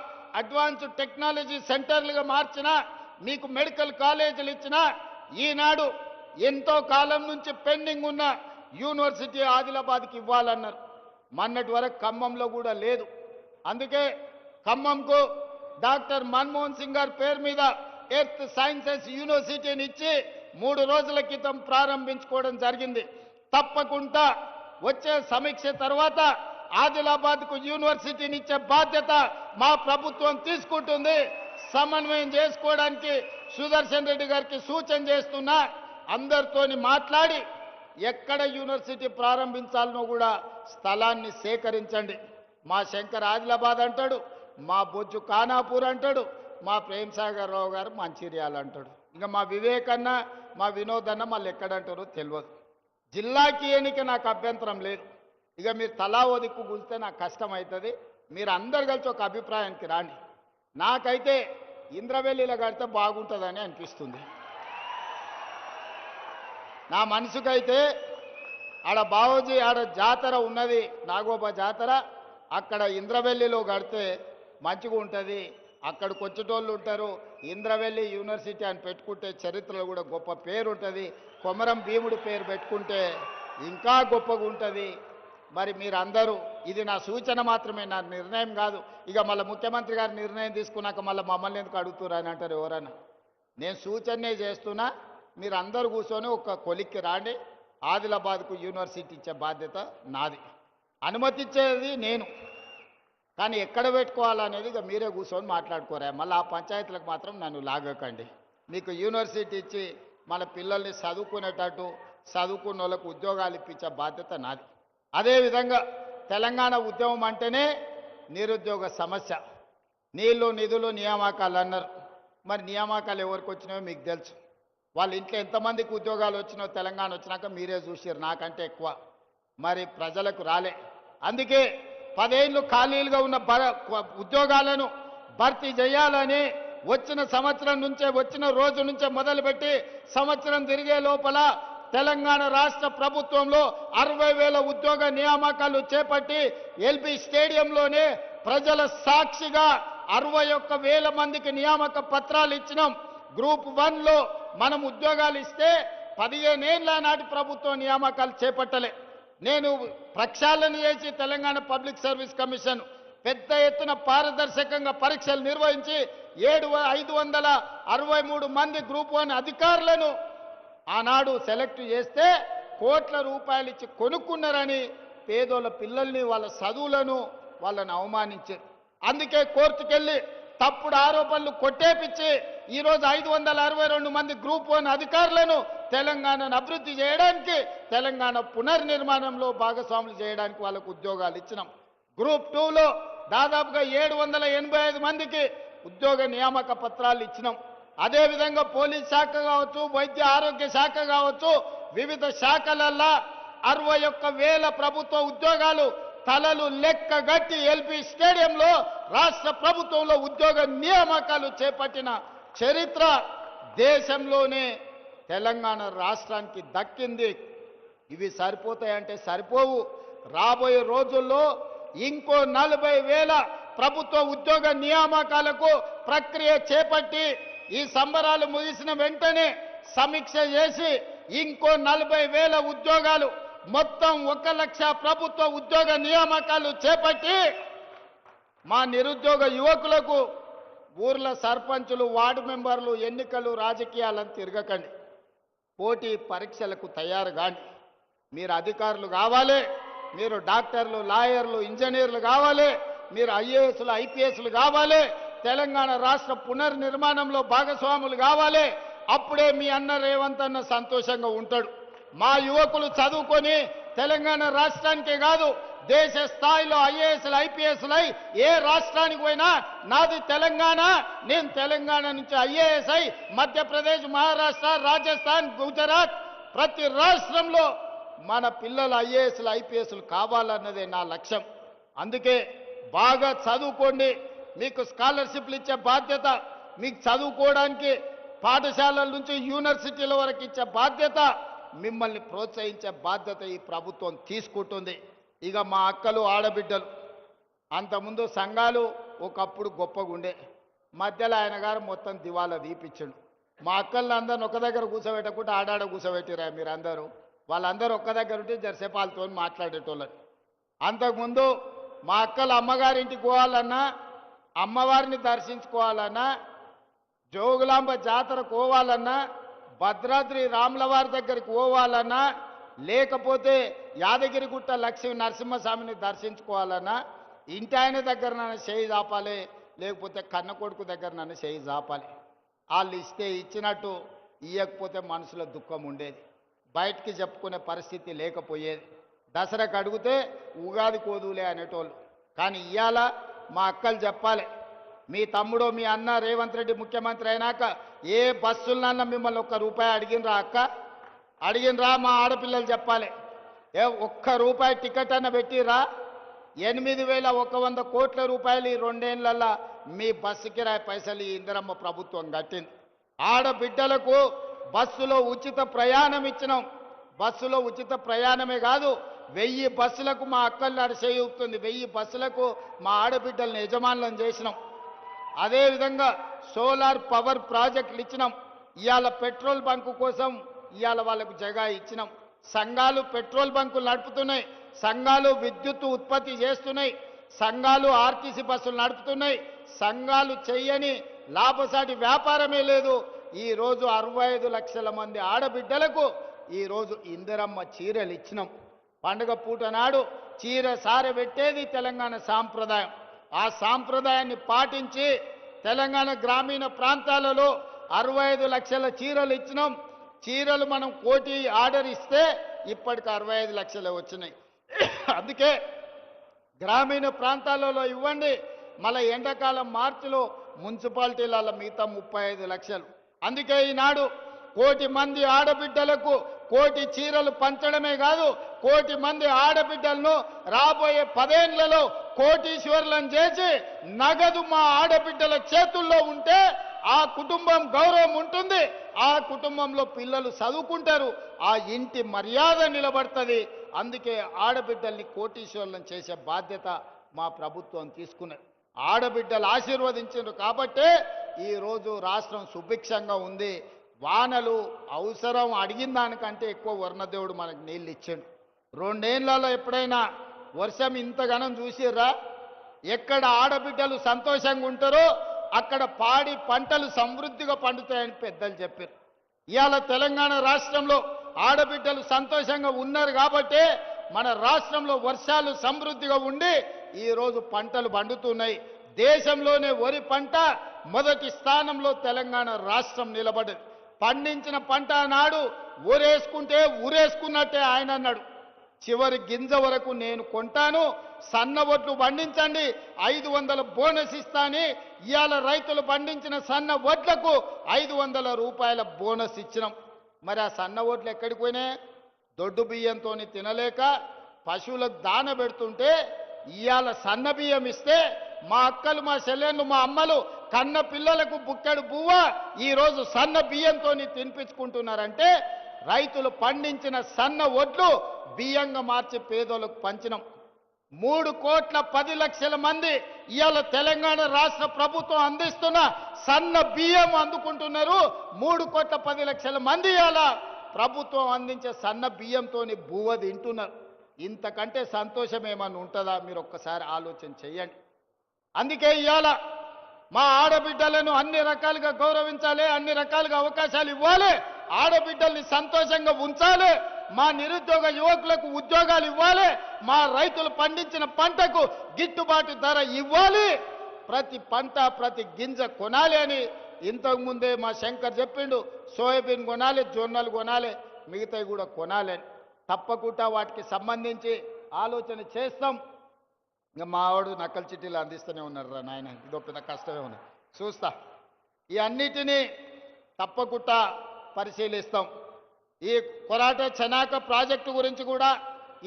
అడ్వాన్స్డ్ టెక్నాలజీ సెంటర్లుగా మార్చిన, మీకు మెడికల్ కాలేజీలు ఇచ్చిన, ఈనాడు ఎంతో కాలం నుంచి పెండింగ్ ఉన్న యూనివర్సిటీ ఆదిలాబాద్కి ఇవ్వాలన్నారు. మొన్నటి వరకు ఖమ్మంలో కూడా లేదు. అందుకే ఖమ్మంకు డాక్టర్ మన్మోహన్ సింగ్ గారి పేరు మీద ఎర్త్ సైన్సెస్ యూనివర్సిటీని ఇచ్చి 3 రోజుల క్రితం ప్రారంభించుకోవడం జరిగింది. తప్పకుండా వచ్చే సమీక్ష తర్వాత ఆదిలాబాద్కు యూనివర్సిటీని ఇచ్చే బాధ్యత మా ప్రభుత్వం తీసుకుంటుంది. సమన్వయం చేసుకోవడానికి సుదర్శన్ రెడ్డి గారికి సూచన చేస్తున్నా, అందరితోని మాట్లాడి ఎక్కడ యూనివర్సిటీ ప్రారంభించాలనో కూడా స్థలాన్ని సేకరించండి. మా శంకర్ ఆదిలాబాద్ అంటాడు, మా బొజ్జు ఖానాపూర్ అంటాడు, మా ప్రేమ్ సాగర్ రావు గారు మంచిర్యాల అంటాడు. ఇంకా మా వివేక్ అన్న, మా వినోద్ అన్న మళ్ళీ ఎక్కడంటారో తెలియదు. జిల్లాకి ఎన్నిక నాకు అభ్యంతరం లేదు. ఇక మీరు తలా ఓ దిక్కు కూలితే నాకు కష్టం అవుతుంది. మీరు అందరు కలిసి ఒక అభిప్రాయానికి రాండి. నాకైతే ఇంద్రవెల్లిలో కడితే బాగుంటుందని అనిపిస్తుంది. నా మనసుకైతే ఆడ బావోజీ ఆడ జాతర ఉన్నది, నాగోబా జాతర, అక్కడ ఇంద్రవెల్లిలో కడితే మంచిగా ఉంటుంది. అక్కడికి వచ్చేటోళ్ళు ఉంటారు. ఇంద్రవెల్లి యూనివర్సిటీ అని పెట్టుకుంటే చరిత్రలో కూడా గొప్ప పేరు ఉంటుంది. కొమరం భీముడి పేరు పెట్టుకుంటే ఇంకా గొప్పగా ఉంటుంది. మరి మీరందరూ, ఇది నా సూచన మాత్రమే, నా నిర్ణయం కాదు. ఇక మళ్ళీ ముఖ్యమంత్రి గారు నిర్ణయం తీసుకున్నాక మళ్ళీ మమ్మల్ని ఎందుకు అడుగుతున్నారు అని అంటారు ఎవరన్నా. నేను సూచనే చేస్తున్నా, మీరు అందరూ కూర్చొని ఒక కొలిక్కి రాండి. ఆదిలాబాద్కు యూనివర్సిటీ ఇచ్చే బాధ్యత నాది. అనుమతించేది నేను, కానీ ఎక్కడ పెట్టుకోవాలనేది ఇక మీరే కూర్చొని మాట్లాడుకోరా. మళ్ళీ ఆ పంచాయతీలకు మాత్రం నన్ను లాగకండి. మీకు యూనివర్సిటీ ఇచ్చి మన పిల్లల్ని చదువుకునేటట్టు, చదువుకున్న వాళ్ళకు ఉద్యోగాలు ఇప్పించే బాధ్యత నాది. అదేవిధంగా తెలంగాణ ఉద్యమం అంటేనే నిరుద్యోగ సమస్య. నీళ్లు, నిధులు, నియామకాలు అన్నారు. మరి నియామకాలు ఎవరికి వచ్చినాయో మీకు తెలుసు. వాళ్ళ ఇంట్లో ఎంతమందికి ఉద్యోగాలు వచ్చినాయో తెలంగాణ వచ్చినాక మీరే చూసారు, నాకంటే ఎక్కువ. మరి ప్రజలకు రాలే. అందుకే 10 ఏళ్ళు ఖాళీలుగా ఉన్న ఉద్యోగాలను భర్తీ చేయాలని వచ్చిన సంవత్సరం నుంచే, వచ్చిన రోజు నుంచే మొదలుపెట్టి సంవత్సరం తిరిగే లోపల తెలంగాణ రాష్ట్ర ప్రభుత్వంలో 60,000 ఉద్యోగ నియామకాలు చేపట్టి ఎల్బీ స్టేడియంలోనే ప్రజల సాక్షిగా 61,000 మందికి నియామక పత్రాలు ఇచ్చినాం. గ్రూప్ 1లో మనం ఉద్యోగాలు ఇస్తే 15 ఏళ్ల నాటి ప్రభుత్వం నియామకాలు చేపట్టలే. నేను ప్రక్షాళన చేసి తెలంగాణ పబ్లిక్ సర్వీస్ కమిషన్ పెద్ద ఎత్తున పారదర్శకంగా పరీక్షలు నిర్వహించి 563 మంది గ్రూప్ 1 అధికారులను ఆనాడు సెలెక్ట్ చేస్తే కోట్ల రూపాయలు ఇచ్చి కొనుక్కున్నారని పేదోళ్ళ పిల్లల్ని, వాళ్ళ చదువులను వాళ్ళని అవమానించారు. అందుకే కోర్టుకెళ్ళి తప్పుడు ఆరోపణలు కొట్టేపిచ్చి ఈరోజు 562 మంది గ్రూప్ 1 అధికారులను తెలంగాణను అభివృద్ధి చేయడానికి, తెలంగాణ పునర్నిర్మాణంలో భాగస్వాములు చేయడానికి వాళ్ళకు ఉద్యోగాలు ఇచ్చినాం. గ్రూప్ 2లో దాదాపుగా 785 మందికి ఉద్యోగ నియామక పత్రాలు ఇచ్చినాం. అదేవిధంగా పోలీస్ శాఖ కావచ్చు, వైద్య ఆరోగ్య శాఖ కావచ్చు, వివిధ శాఖలల్లా 61,000 ప్రభుత్వ ఉద్యోగాలు తలలు లెక్కగట్టి ఎల్బీ స్టేడియంలో రాష్ట్ర ప్రభుత్వంలో ఉద్యోగ నియామకాలు చేపట్టిన చరిత్ర దేశంలోనే తెలంగాణ రాష్ట్రానికి దక్కింది. ఇవి సరిపోతాయంటే సరిపోవు. రాబోయే రోజుల్లో ఇంకో 40,000 ప్రభుత్వ ఉద్యోగ నియామకాలకు ప్రక్రియ చేపట్టి ఈ సంబరాలు ముగిసిన వెంటనే సమీక్ష చేసి ఇంకో 40,000 ఉద్యోగాలు, మొత్తం 1,00,000 ప్రభుత్వ ఉద్యోగ నియామకాలు చేపట్టి మా నిరుద్యోగ యువకులకు ఊర్ల సర్పంచులు, వార్డు మెంబర్లు, ఎన్నికలు, రాజకీయాలను తిరగకండి. పోటీ పరీక్షలకు తయారు కాండి. మీరు అధికారులు కావాలి, మీరు డాక్టర్లు, లాయర్లు, ఇంజనీర్లు కావాలి, మీరు ఐఏఎస్లు, ఐపీఎస్లు కావాలి, తెలంగాణ రాష్ట్ర పునర్నిర్మాణంలో భాగస్వాములు కావాలి. అప్పుడే మీ అన్న రేవంత్ అన్న సంతోషంగా ఉంటాడు. మా యువకులు చదువుకొని తెలంగాణ రాష్ట్రానికే కాదు దేశ స్థాయిలో ఐఏఎస్లు, ఐపీఎస్లై ఏ రాష్ట్రానికి పోయినా నాది తెలంగాణ, నేను తెలంగాణ నుంచి ఐఏఎస్ అయి మధ్యప్రదేశ్, మహారాష్ట్ర, రాజస్థాన్, గుజరాత్ ప్రతి రాష్ట్రంలో మన పిల్లలు ఐఏఎస్లు, ఐపీఎస్లు కావాలన్నదే నా లక్ష్యం. అందుకే బాగా చదువుకోండి. మీకు స్కాలర్షిప్లు ఇచ్చే బాధ్యత, మీకు చదువుకోవడానికి పాఠశాలల నుంచి యూనివర్సిటీల వరకు ఇచ్చే బాధ్యత, మిమ్మల్ని ప్రోత్సహించే బాధ్యత ఈ ప్రభుత్వం తీసుకుంటుంది. ఇక మా అక్కలు, ఆడబిడ్డలు అంతకుముందు సంఘాలు ఒకప్పుడు గొప్పగుండే, మధ్యలో ఆయన గారు మొత్తం దివాలా తీపిచ్చిండు. మా అక్కల్ని అందరిని ఒక దగ్గర కూర్చోబెట్టకుండా ఆడాడ కూర్చోబెట్టిరా మీరందరూ. వాళ్ళందరూ ఒక్క దగ్గర ఉంటే జరసేపు వాళ్ళతో మాట్లాడేటోళ్ళని. అంతకుముందు మా అక్కలు అమ్మగారింటికి పోవాలన్నా, అమ్మవారిని దర్శించుకోవాలన్నా, జోగులాంబ జాతర పోవాలన్నా, భద్రాద్రి రాములవారి దగ్గరికి పోవాలన్నా, లేకపోతే యాదగిరిగుట్ట లక్ష్మీ నరసింహస్వామిని దర్శించుకోవాలన్నా ఇంటి ఆయన దగ్గర నన్ను చేయి చాపాలి, లేకపోతే కన్న కొడుకు దగ్గర నన్ను చేయి చాపాలి. వాళ్ళు ఇస్తే ఇచ్చినట్టు, ఇవ్వకపోతే మనసులో దుఃఖం ఉండేది, బయటికి చెప్పుకునే పరిస్థితి లేకపోయేది. దసరాకు అడిగితే ఉగాది కోదులే అనేటోళ్ళు. కానీ ఇవాళ మా అక్కలు చెప్పాలి, మీ తమ్ముడు, మీ అన్న రేవంత్ రెడ్డి ముఖ్యమంత్రి అయినాక ఏ బస్సులన్నా మిమ్మల్ని ఒక్క రూపాయి అడిగినరా అక్క? అడిగినరా? మా ఆడపిల్లలు చెప్పాలి. ఒక్క రూపాయి టికెట్ అన్న పెట్టిరా? 8,100 కోట్ల రూపాయలు ఈ 2 ఏళ్లలో మీ బస్సు కిరాయి పైసలు ఈ ఇందిరమ్మ ప్రభుత్వం కట్టింది. ఆడబిడ్డలకు బస్సులో ఉచిత ప్రయాణం ఇచ్చినాం. బస్సులో ఉచిత ప్రయాణమే కాదు, 1000 బస్సులకు మా అక్కలు నడిచేయుతుంది, 1000 బస్సులకు మా ఆడబిడ్డలను యజమానులను చేసినాం. అదేవిధంగా సోలార్ పవర్ ప్రాజెక్టులు ఇచ్చినాం. ఇవాళ పెట్రోల్ బంకు కోసం ఇవాళ వాళ్ళకు జగా ఇచ్చినాం. సంఘాలు పెట్రోల్ బంకులు నడుపుతున్నాయి, సంఘాలు విద్యుత్ ఉత్పత్తి చేస్తున్నాయి, సంఘాలు ఆర్టీసీ బస్సులు నడుపుతున్నాయి. సంఘాలు చెయ్యని లాభసాటి వ్యాపారమే లేదు. ఈరోజు 65 లక్షల మంది ఆడబిడ్డలకు ఈరోజు ఇందిరమ్మ చీరలు ఇచ్చినాం. పండుగ పూట నాడు చీర సారె పెట్టేది తెలంగాణ సాంప్రదాయం. ఆ సాంప్రదాయాన్ని పాటించి తెలంగాణ గ్రామీణ ప్రాంతాలలో 65 లక్షల చీరలు ఇచ్చినాం. చీరలు మనం 1 కోటి ఆర్డర్ ఇస్తే ఇప్పటికి 65 లక్షలే వచ్చినాయి. అందుకే గ్రామీణ ప్రాంతాలలో ఇవ్వండి. మళ్ళీ ఎండాకాలం మార్చిలో మున్సిపాలిటీల మిగతా 35 లక్షలు. అందుకే ఈనాడు 1 కోటి మంది ఆడబిడ్డలకు 1 కోటి చీరలు పంచడమే కాదు, 1 కోటి మంది ఆడబిడ్డలను రాబోయే 10 ఏళ్లలో కోటీశ్వరులను చేసి నగదు మా ఆడబిడ్డల చేతుల్లో ఉంటే ఆ కుటుంబం గౌరవం ఉంటుంది, ఆ కుటుంబంలో పిల్లలు చదువుకుంటారు, ఆ ఇంటి మర్యాద నిలబడుతుంది. అందుకే ఆడబిడ్డల్ని కోటీశ్వరులను చేసే బాధ్యత మా ప్రభుత్వం తీసుకున్నది. ఆడబిడ్డలు ఆశీర్వదించారు కాబట్టే ఈరోజు రాష్ట్రం సుభిక్షంగా ఉంది. వానలు అవసరం, అడిగిన దానికంటే ఎక్కువ వర్ణదేవుడు మనకు నీళ్ళు ఇచ్చాడు. 2 ఏళ్లలో ఎప్పుడైనా వర్షం ఇంతగానం చూసిర్రా? ఎక్కడ ఆడబిడ్డలు సంతోషంగా ఉంటారో అక్కడ పాడి పంటలు సమృద్ధిగా పండుతాయని పెద్దలు చెప్పారు. ఇవాళ తెలంగాణ రాష్ట్రంలో ఆడబిడ్డలు సంతోషంగా ఉన్నారు కాబట్టే మన రాష్ట్రంలో వర్షాలు సమృద్ధిగా ఉండి ఈరోజు పంటలు పండుతున్నాయి. దేశంలోనే వరి పంట మొదటి స్థానంలో తెలంగాణ రాష్ట్రం నిలబడింది. పండించిన పంట నాడు ఊరేసుకుంటే ఊరేసుకున్నట్టే ఆయన అన్నాడు. చివరి గింజ వరకు నేను కొంటాను, సన్న ఒడ్లు పండించండి, 500 బోనస్ ఇస్తాని ఇవాళ రైతులు పండించిన సన్న ఒడ్లకు 500 రూపాయల బోనస్ ఇచ్చినాం. మరి ఆ సన్న ఒడ్లు ఎక్కడికి పోయినాయి? దొడ్డు బియ్యంతో తినలేక పశువులకు దాన పెడుతుంటే ఇవాళ సన్న బియ్యం ఇస్తే మా అక్కలు, మా చెల్లెళ్ళు, మా అమ్మలు కన్న పిల్లలకు బుక్కెడు బువ్వ ఈరోజు సన్న బియ్యంతో తినిపించుకుంటున్నారంటే రైతులు పండించిన సన్న ఒడ్లు బియ్యంగా మార్చి పేదోళ్ళకు పంచినాం. 3,10,00,000 మంది ఇవాళ తెలంగాణ రాష్ట్ర ప్రభుత్వం అందిస్తున్న సన్న బియ్యం అందుకుంటున్నారు. 3,10,00,000 మంది ఇవాళ ప్రభుత్వం అందించే సన్న బియ్యంతో బువ్వ తింటున్నారు. ఇంతకంటే సంతోషం ఏమన్నా ఉంటుందా? మీరు ఒక్కసారి ఆలోచన చెయ్యండి. అందుకే ఇవాళ మా ఆడబిడ్డలను అన్ని రకాలుగా గౌరవించాలి, అన్ని రకాలుగా అవకాశాలు ఇవ్వాలి. ఆడబిడ్డల్ని సంతోషంగా ఉంచాలి, మా నిరుద్యోగ యువకులకు ఉద్యోగాలు ఇవ్వాలి, మా రైతులు పండించిన పంటకు గిట్టుబాటు ధర ఇవ్వాలి, ప్రతి పంట ప్రతి గింజ కొనాలి అని ఇంతకు ముందే మా శంకర్ చెప్పిండు. సోయాబీన్ కొనాలి, జొన్నలు కొనాలి, మిగతావి కూడా కొనాలి అని. తప్పకుండా వాటికి సంబంధించి ఆలోచన చేస్తాం. ఇంకా మావాడు నకలు చిట్టీలు అందిస్తూనే ఉన్నారు రా నాయన, ఇదో పెద్ద కష్టమే ఉన్నది. చూస్తా, ఈ అన్నిటినీ తప్పకుండా పరిశీలిస్తాం. ఈ కొరాట చెనాక ప్రాజెక్టు గురించి కూడా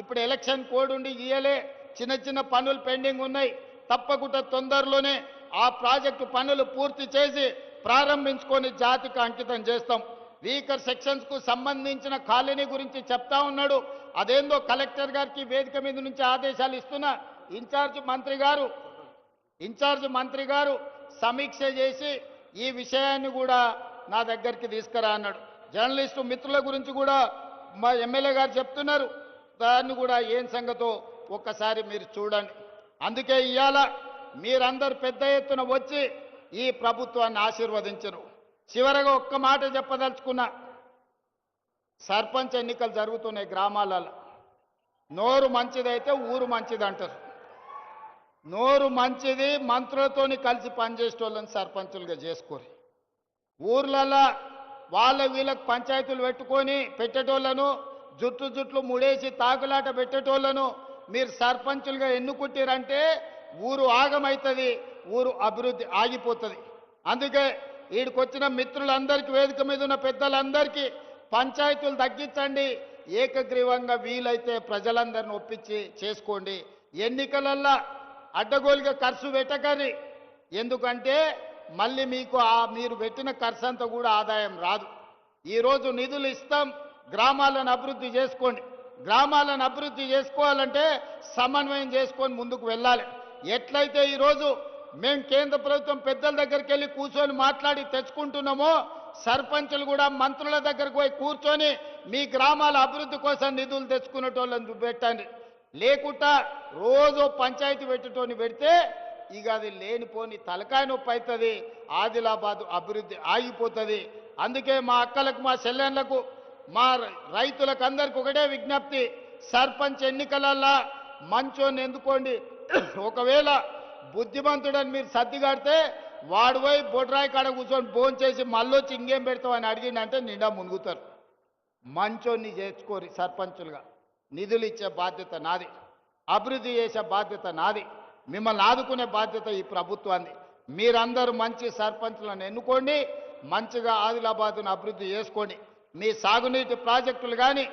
ఇప్పుడు ఎలక్షన్ కోడ్ ఉండి ఇయ్యలే, చిన్న చిన్న పనులు పెండింగ్ ఉన్నాయి. తప్పకుండా తొందరలోనే ఆ ప్రాజెక్టు పనులు పూర్తి చేసి ప్రారంభించుకొని జాతికి అంకితం చేస్తాం. వీకర్ సెక్షన్స్ కు సంబంధించిన కాలనీ గురించి చెప్తా ఉన్నాడు. అదేందో కలెక్టర్ గారికి వేదిక మీద నుంచి ఆదేశాలు ఇస్తున్నా. ఇన్ఛార్జ్ మంత్రి గారు సమీక్ష చేసి ఈ విషయాన్ని కూడా నా దగ్గరికి తీసుకురా అన్నాడు. జర్నలిస్టు మిత్రుల గురించి కూడా మా ఎమ్మెల్యే గారు చెప్తున్నారు. దాన్ని కూడా ఏం సంగతో ఒక్కసారి మీరు చూడండి. అందుకే ఇవాళ మీరందరూ పెద్ద ఎత్తున వచ్చి ఈ ప్రభుత్వాన్ని ఆశీర్వదించరు. చివరగా ఒక్క మాట చెప్పదలుచుకున్నా. సర్పంచ్ ఎన్నికలు జరుగుతున్నాయి గ్రామాలలో. నోరు మంచిదైతే ఊరు మంచిది అంటారు. నోరు మంచిది, మంత్రులతోని కలిసి పనిచేసేటోళ్ళని సర్పంచులుగా చేసుకోరు. ఊర్లలో వాళ్ళ వీళ్ళకి పంచాయతీలు పెట్టేటోళ్ళను, జుట్లు ముడేసి తాకులాట పెట్టేటోళ్ళను మీరు సర్పంచులుగా ఎన్నుకుంటారంటే ఊరు ఆగమవుతుంది, ఊరు అభివృద్ధి ఆగిపోతుంది. అందుకే వీడికొచ్చిన మిత్రులందరికీ, వేదిక మీద ఉన్న పెద్దలందరికీ పంచాయతీలు తగ్గించండి, ఏకగ్రీవంగా వీలైతే ప్రజలందరిని ఒప్పించి చేసుకోండి. ఎన్నికలల్లో అడ్డగోలుగా ఖర్చు పెట్టకండి. ఎందుకంటే మళ్ళీ మీకు మీరు పెట్టిన ఖర్చు అంతా కూడా ఆదాయం రాదు. ఈరోజు నిధులు ఇస్తాం, గ్రామాలను అభివృద్ధి చేసుకోండి. గ్రామాలను అభివృద్ధి చేసుకోవాలంటే సమన్వయం చేసుకొని ముందుకు వెళ్ళాలి. ఎట్లయితే ఈరోజు మేము కేంద్ర ప్రభుత్వం పెద్దల దగ్గరికి వెళ్ళి కూర్చొని మాట్లాడి తెచ్చుకుంటున్నామో, సర్పంచులు కూడా మంత్రుల దగ్గరకు పోయి కూర్చొని మీ గ్రామాల అభివృద్ధి కోసం నిధులు తెచ్చుకునేటోళ్ళని పెట్టండి. లేకుండా రోజు పంచాయతీ పెట్టేటోని పెడితే ఇక అది లేనిపోని తలకాయ నొప్పి అవుతుంది, ఆదిలాబాద్ అభివృద్ధి ఆగిపోతుంది. అందుకే మా అక్కలకు, మా చెల్లెళ్లకు, మా రైతులకు అందరికి ఒకటే విజ్ఞప్తి, సర్పంచ్ ఎన్నికలల్లా మంచోని ఎందుకోండి. ఒకవేళ బుద్ధిమంతుడని మీరు సర్దిగాడితే వాడు పోయి బొడ్రాయి కాడ కూర్చొని భోంచేసి మళ్ళొచ్చి ఇంకేం పెడతామని అడిగిందంటే నిండా మునుగుతారు. మంచోన్ని చేర్చుకోరి సర్పంచులుగా. నిధులు ఇచ్చే బాధ్యత నాది, అభివృద్ధి చేసే బాధ్యత నాది, మిమ్మల్ని ఆదుకునే బాధ్యత ఈ ప్రభుత్వాన్ని. మీరందరూ మంచి సర్పంచులను ఎన్నుకోండి, మంచిగా ఆదిలాబాదును అభివృద్ధి చేసుకోండి. మీ సాగునీటి ప్రాజెక్టులు కానీ,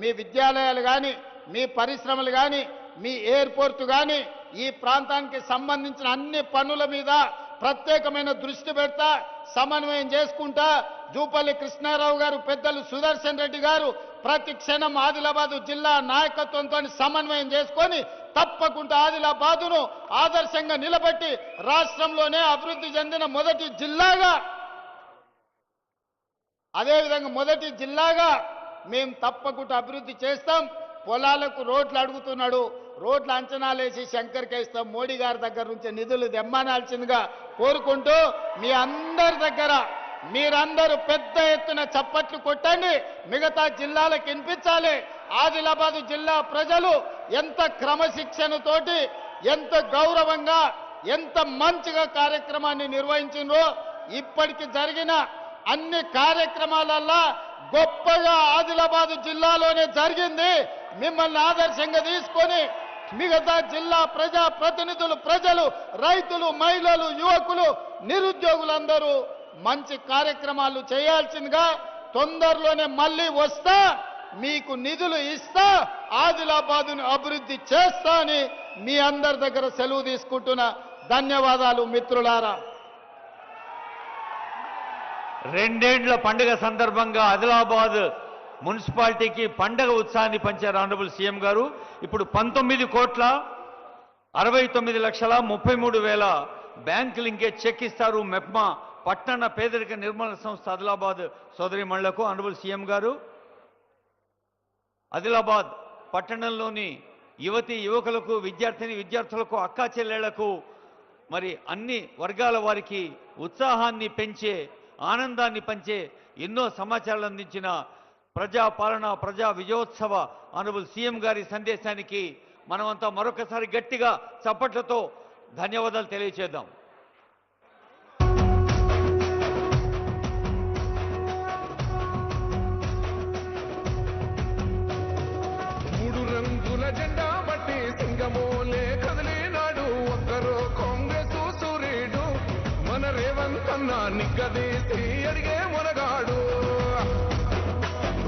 మీ విద్యాలయాలు కానీ, మీ పరిశ్రమలు కానీ, మీ ఎయిర్పోర్టు కానీ, ఈ ప్రాంతానికి సంబంధించిన అన్ని పనుల మీద ప్రత్యేకమైన దృష్టి పెడతా, సమన్వయం చేసుకుంటా. జూపల్లి కృష్ణారావు గారు, పెద్దలు సుదర్శన్ రెడ్డి గారు ప్రతి క్షణం ఆదిలాబాదు జిల్లా నాయకత్వంతో సమన్వయం చేసుకొని తప్పకుండా ఆదిలాబాదును ఆదర్శంగా నిలబెట్టి రాష్ట్రంలోనే అభివృద్ధి చెందిన మొదటి జిల్లాగా మేము తప్పకుండా అభివృద్ధి చేస్తాం. పొలాలకు రోడ్లు అడుగుతున్నాడు, రోడ్లు అంచనాలేసి శంకర్కి ఇస్తాం. మోడీ గారి దగ్గర నుంచి నిధులు దెమ్మనాల్సిందిగా కోరుకుంటూ మీ అందరి దగ్గర మీరందరూ పెద్ద ఎత్తున చప్పట్లు కొట్టండి, మిగతా జిల్లాలకు వినిపించాలి. ఆదిలాబాదు జిల్లా ప్రజలు ఎంత క్రమశిక్షణతోటి, ఎంత గౌరవంగా, ఎంత మంచిగా కార్యక్రమాన్ని నిర్వహించిండ్రో. ఇప్పటికి జరిగిన అన్ని కార్యక్రమాలల్లో గొప్పగా ఆదిలాబాదు జిల్లాలోనే జరిగింది. మిమ్మల్ని ఆదర్శంగా తీసుకొని మిగతా జిల్లా ప్రజా ప్రతినిధులు, ప్రజలు, రైతులు, మహిళలు, యువకులు, నిరుద్యోగులందరూ మంచి కార్యక్రమాలు చేయాల్సిందిగా తొందరలోనే మళ్ళీ వస్తా, మీకు నిధులు ఇస్తా, ఆదిలాబాదును అభివృద్ధి చేస్తా అని మీ అందరి దగ్గర సెలవు తీసుకుంటున్నా. ధన్యవాదాలు మిత్రులారా. రెండేండ్ల పండుగ సందర్భంగా ఆదిలాబాద్ మున్సిపాలిటీకి పండగ ఉత్సాహాన్ని పంచారు ఆనరబుల్ సీఎం గారు. ఇప్పుడు 19,69,33,000 బ్యాంక్ లింకేజ్ చెక్ ఇస్తారు మెప్మా పట్టణ పేదరిక నిర్మూలన సంస్థ ఆదిలాబాద్ సోదరిమణులకు. ఆనరబుల్ సీఎం గారు, ఆదిలాబాద్ పట్టణంలోని యువతి యువకులకు, విద్యార్థులకు, అక్కా చెల్లెళ్లకు, మరి అన్ని వర్గాల వారికి ఉత్సాహాన్ని పెంచే, ఆనందాన్ని పంచే ఎన్నో సమాచారాలు అందించిన ప్రజా పాలన ప్రజా విజయోత్సవ ఆనరబుల్ సీఎం గారి సందేశానికి మనమంతా మరొకసారి గట్టిగా చప్పట్లతో ధన్యవాదాలు తెలియజేద్దాం. మూడు రంగుల జెండా బట్టి సింగమోలే కదిలినాడు ఒక్కరో కాంగ్రెస్ సూర్యుడు మన రేవంత్ అన్న నిగ్గదీసి అడిగే మొనగాడు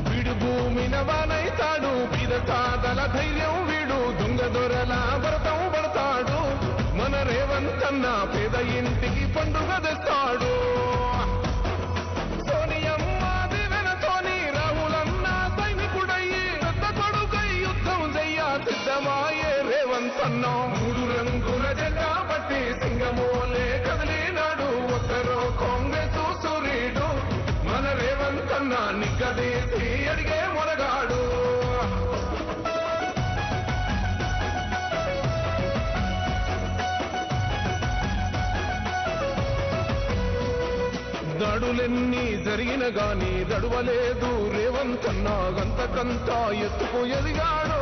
వీడు భూమిన వానైతాడు పిదసాదల ధైర్యం వీడు దొంగ దొరల భరతం పడతాడు మన రేవంత్ అన్న పేద ఇంటికి పండుగ తెస్తాడు సోనియమ్మ దివెనతోని రాహులన్న సైనికుడయ్యి పెద్ద కొడుకై యుద్ధం చెయ్య సిద్ధమాయే రేవంత్ అన్న మూడు రంగుల జెండా బట్టి సింగమోలే కదిలినాడు ఒక్కరో కాంగ్రెస్ సూర్యుడు మన రేవంత్ అన్న నిగ్గదీసి అడిగే మొనగాడు దాడులెన్ని జరిగిన గాని దడువలేదు రేవంత్ అన్న గంతకంతా ఎత్తుకు ఎదిగాడు